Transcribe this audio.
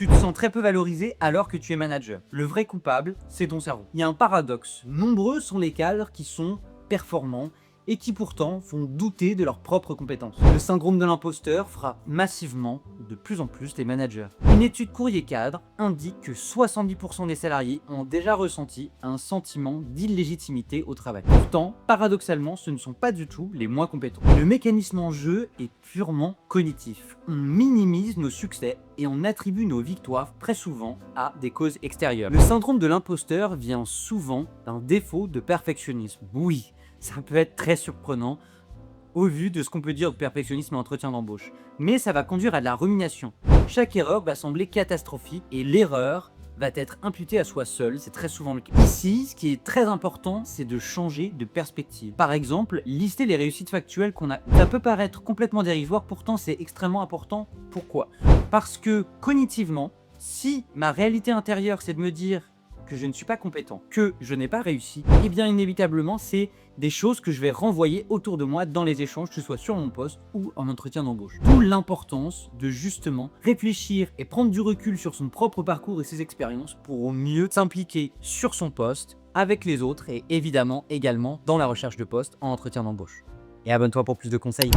Tu te sens très peu valorisé alors que tu es manager. Le vrai coupable, c'est ton cerveau. Il y a un paradoxe. Nombreux sont les cadres qui sont performants et qui pourtant font douter de leurs propres compétences. Le syndrome de l'imposteur frappe massivement de plus en plus les managers. Une étude Courrier Cadre indique que 70% des salariés ont déjà ressenti un sentiment d'illégitimité au travail. Pourtant, paradoxalement, ce ne sont pas du tout les moins compétents. Le mécanisme en jeu est purement cognitif. On minimise nos succès et on attribue nos victoires très souvent à des causes extérieures. Le syndrome de l'imposteur vient souvent d'un défaut de perfectionnisme. Oui, ça peut être très surprenant au vu de ce qu'on peut dire de perfectionnisme et entretien d'embauche. Mais ça va conduire à de la rumination. Chaque erreur va sembler catastrophique et l'erreur va être imputée à soi seul, c'est très souvent le cas. Ici, ce qui est très important, c'est de changer de perspective. Par exemple, lister les réussites factuelles qu'on a. Ça peut paraître complètement dérisoire, pourtant c'est extrêmement important. Pourquoi? Parce que cognitivement, si ma réalité intérieure c'est de me dire que je ne suis pas compétent, que je n'ai pas réussi, et bien inévitablement c'est des choses que je vais renvoyer autour de moi dans les échanges, que ce soit sur mon poste ou en entretien d'embauche. D'où l'importance de justement réfléchir et prendre du recul sur son propre parcours et ses expériences pour au mieux s'impliquer sur son poste, avec les autres et évidemment également dans la recherche de poste en entretien d'embauche. Et abonne-toi pour plus de conseils.